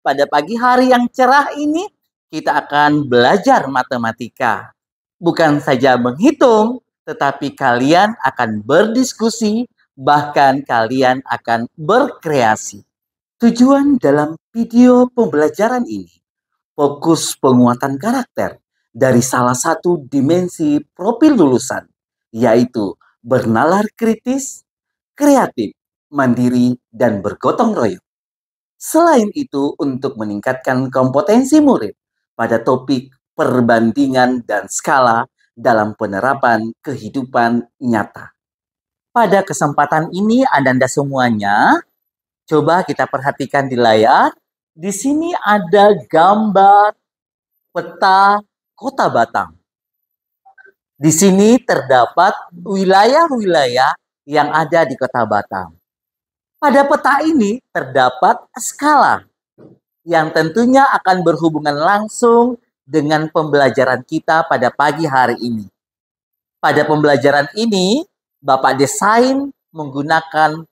pada pagi hari yang cerah ini kita akan belajar matematika. Bukan saja menghitung, tetapi kalian akan berdiskusi, bahkan kalian akan berkreasi. Tujuan dalam video pembelajaran ini fokus penguatan karakter dari salah satu dimensi profil lulusan, yaitu bernalar kritis, kreatif, mandiri, dan bergotong royong. Selain itu, untuk meningkatkan kompetensi murid pada topik perbandingan dan skala dalam penerapan kehidupan nyata. Pada kesempatan ini, Anda semuanya, coba kita perhatikan di layar. Di sini ada gambar peta Kota Batam. Di sini terdapat wilayah-wilayah yang ada di Kota Batam. Pada peta ini terdapat skala yang tentunya akan berhubungan langsung dengan pembelajaran kita pada pagi hari ini. Pada pembelajaran ini, Bapak desain menggunakan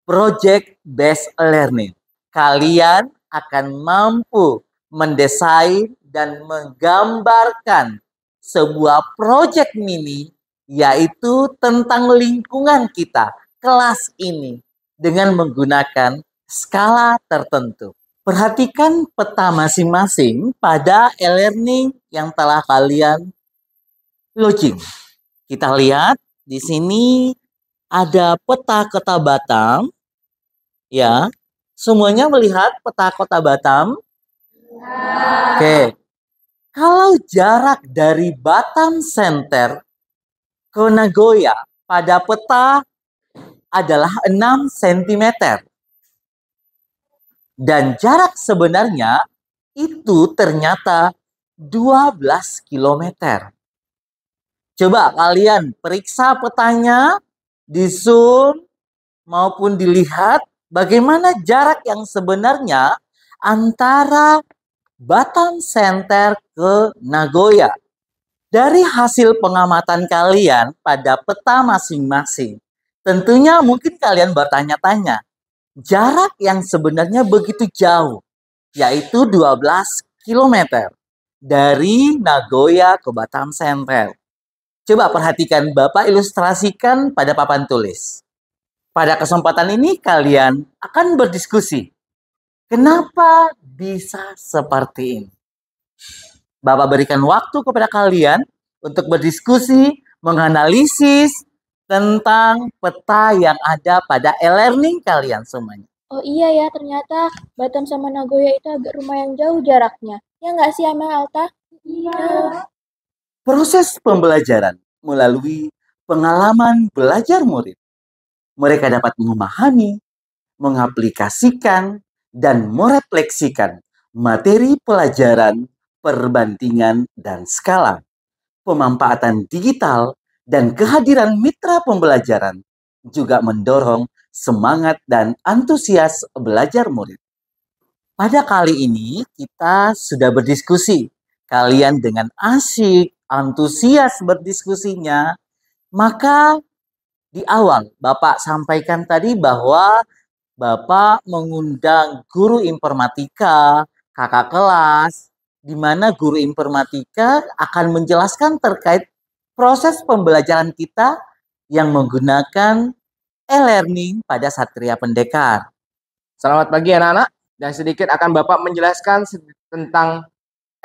project based learning. Kalian akan mampu mendesain dan menggambarkan sebuah project mini, yaitu tentang lingkungan kita, kelas ini, dengan menggunakan skala tertentu. Perhatikan peta masing-masing pada e-learning yang telah kalian launching. Kita lihat di sini ada peta Kota Batam. Ya, semuanya melihat peta Kota Batam? Oke. Kalau jarak dari Batam Center ke Nagoya pada peta adalah 6 cm. Dan jarak sebenarnya itu ternyata 12 km. Coba kalian periksa petanya, di zoom maupun dilihat bagaimana jarak yang sebenarnya antara Batam Center ke Nagoya. Dari hasil pengamatan kalian pada peta masing-masing, tentunya mungkin kalian bertanya-tanya, jarak yang sebenarnya begitu jauh, yaitu 12 km dari Nagoya ke Batam Center. Coba perhatikan, Bapak ilustrasikan pada papan tulis. Pada kesempatan ini kalian akan berdiskusi. Kenapa bisa seperti ini? Bapak berikan waktu kepada kalian untuk berdiskusi, menganalisis tentang peta yang ada pada e-learning kalian semuanya. Oh iya ya, ternyata Batam sama Nagoya itu agak lumayan jauh jaraknya. Ya nggak sih, Amel Alta? Iya. Proses pembelajaran melalui pengalaman belajar murid. Mereka dapat memahami, mengaplikasikan, dan merefleksikan materi pelajaran, perbandingan, dan skala. Pemanfaatan digital dan kehadiran mitra pembelajaran juga mendorong semangat dan antusias belajar murid. Pada kali ini kita sudah berdiskusi. Kalian dengan asyik, antusias berdiskusinya, maka di awal Bapak sampaikan tadi bahwa Bapak mengundang guru informatika, kakak kelas, di mana guru informatika akan menjelaskan terkait proses pembelajaran kita yang menggunakan e-learning pada Satria Pendekar. Selamat pagi anak-anak, dan sedikit akan Bapak menjelaskan tentang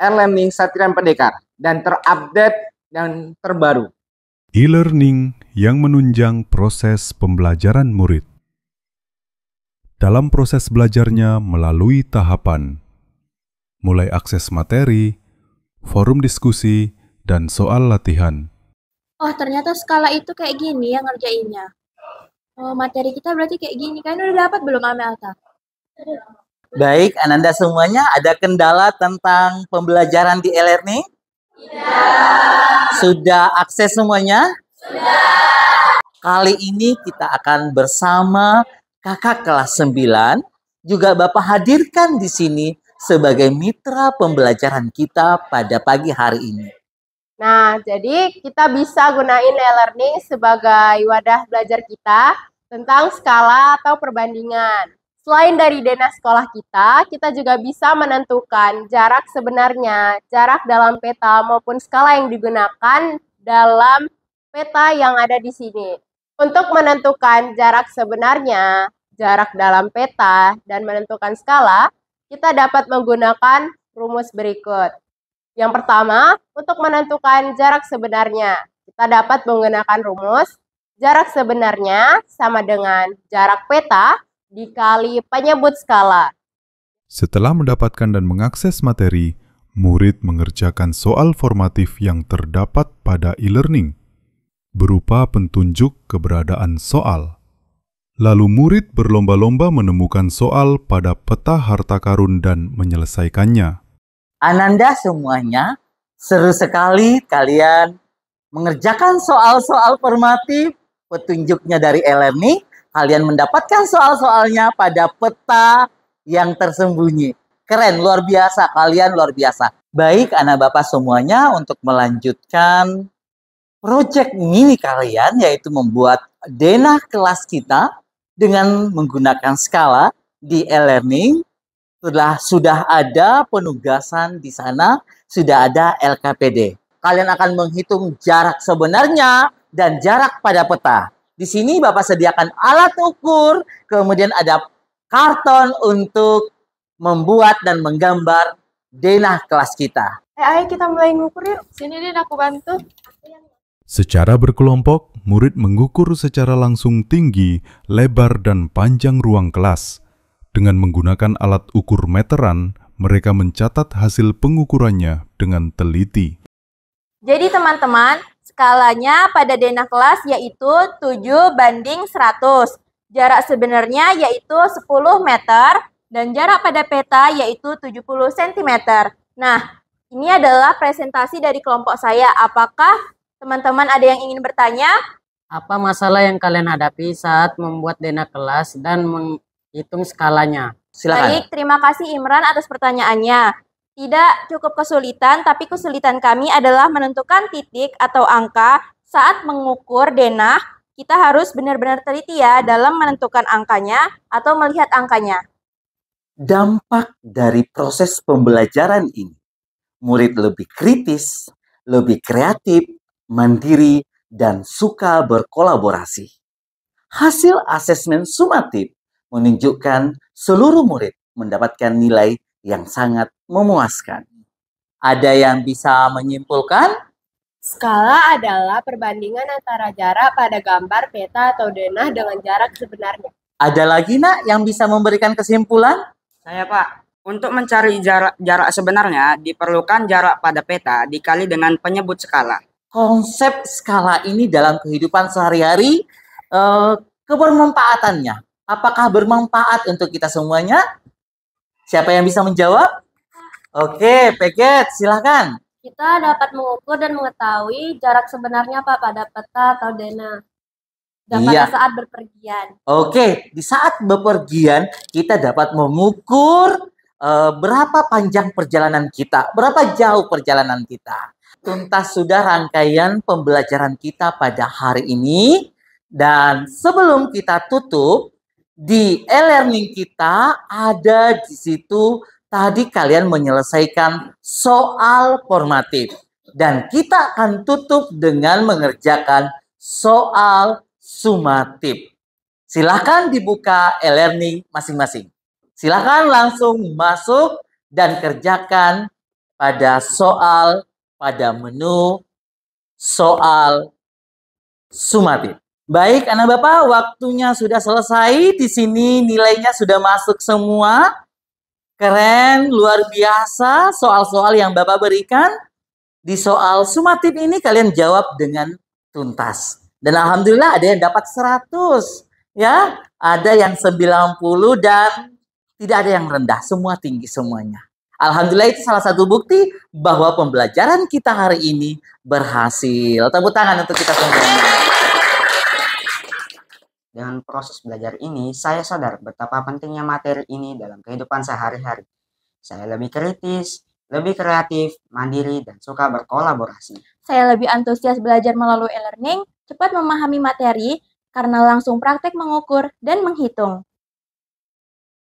e-learning Satria Pendekar dan terupdate dan terbaru. E-learning yang menunjang proses pembelajaran murid. Dalam proses belajarnya melalui tahapan, mulai akses materi, forum diskusi, dan soal latihan. Oh, ternyata skala itu kayak gini ya ngerjainnya. Oh, materi kita berarti kayak gini. Kalian udah dapat belum, Amel Alta? Baik, Ananda semuanya, ada kendala tentang pembelajaran di e-learning? Sudah akses semuanya? Sudah. Kali ini kita akan bersama kakak kelas 9, juga Bapak hadirkan di sini sebagai mitra pembelajaran kita pada pagi hari ini. Nah, jadi kita bisa gunain e-learning sebagai wadah belajar kita tentang skala atau perbandingan. Selain dari denah sekolah kita juga bisa menentukan jarak sebenarnya, jarak dalam peta maupun skala yang digunakan dalam peta yang ada di sini. Untuk menentukan jarak sebenarnya, jarak dalam peta, dan menentukan skala, kita dapat menggunakan rumus berikut. Yang pertama, untuk menentukan jarak sebenarnya, kita dapat menggunakan rumus jarak sebenarnya sama dengan jarak peta dikali penyebut skala. Setelah mendapatkan dan mengakses materi, murid mengerjakan soal formatif yang terdapat pada e-learning berupa petunjuk keberadaan soal. Lalu murid berlomba-lomba menemukan soal pada peta harta karun dan menyelesaikannya. Ananda semuanya, seru sekali kalian mengerjakan soal-soal formatif, petunjuknya dari e-learning, kalian mendapatkan soal-soalnya pada peta yang tersembunyi. Keren, luar biasa, kalian luar biasa. Baik anak bapak semuanya, untuk melanjutkan proyek mini kalian, yaitu membuat denah kelas kita dengan menggunakan skala di e-learning. Sudah ada penugasan di sana, sudah ada LKPD. Kalian akan menghitung jarak sebenarnya dan jarak pada peta. Di sini Bapak sediakan alat ukur, kemudian ada karton untuk membuat dan menggambar denah kelas kita. Ayo kita mulai ngukur yuk. Sini Din, aku bantu. Secara berkelompok, murid mengukur secara langsung tinggi, lebar, dan panjang ruang kelas. Dengan menggunakan alat ukur meteran, mereka mencatat hasil pengukurannya dengan teliti. Jadi teman-teman, skalanya pada denah kelas yaitu 7:100. Jarak sebenarnya yaitu 10 meter dan jarak pada peta yaitu 70 cm. Nah, ini adalah presentasi dari kelompok saya. Apakah teman-teman ada yang ingin bertanya? Apa masalah yang kalian hadapi saat membuat denah kelas dan menghitung skalanya? Silakan. Baik, terima kasih Imran atas pertanyaannya. Tidak cukup kesulitan, tapi kesulitan kami adalah menentukan titik atau angka saat mengukur denah. Kita harus benar-benar teliti ya dalam menentukan angkanya atau melihat angkanya. Dampak dari proses pembelajaran ini, murid lebih kritis, lebih kreatif, mandiri, dan suka berkolaborasi. Hasil asesmen sumatif menunjukkan seluruh murid mendapatkan nilai yang sangat memuaskan. Ada yang bisa menyimpulkan? Skala adalah perbandingan antara jarak pada gambar, peta, atau denah dengan jarak sebenarnya. Ada lagi nak yang bisa memberikan kesimpulan? Saya Pak, untuk mencari jarak sebenarnya diperlukan jarak pada peta dikali dengan penyebut skala. Konsep skala ini dalam kehidupan sehari-hari, kebermanfaatannya. Apakah bermanfaat untuk kita semuanya? Siapa yang bisa menjawab? Oke, Peget, silakan. Kita dapat mengukur dan mengetahui jarak sebenarnya Pak pada peta atau denah. Dan pada saat berpergian. Oke, di saat bepergian kita dapat mengukur berapa panjang perjalanan kita, berapa jauh perjalanan kita. Tuntas sudah rangkaian pembelajaran kita pada hari ini. Dan sebelum kita tutup, di e-learning kita ada di situ tadi kalian menyelesaikan soal formatif. Dan kita akan tutup dengan mengerjakan soal sumatif. Silakan dibuka e-learning masing-masing. Silakan langsung masuk dan kerjakan pada soal pada menu soal sumatif. Baik anak bapak, waktunya sudah selesai. Di sini nilainya sudah masuk semua. Keren, luar biasa soal-soal yang bapak berikan. Di soal sumatif ini kalian jawab dengan tuntas. Dan alhamdulillah ada yang dapat 100. Ya, ada yang 90 dan tidak ada yang rendah. Semua tinggi semuanya. Alhamdulillah itu salah satu bukti bahwa pembelajaran kita hari ini berhasil. Tepuk tangan untuk kita semuanya. Dengan proses belajar ini, saya sadar betapa pentingnya materi ini dalam kehidupan sehari-hari. Saya lebih kritis, lebih kreatif, mandiri, dan suka berkolaborasi. Saya lebih antusias belajar melalui e-learning, cepat memahami materi, karena langsung praktek mengukur dan menghitung.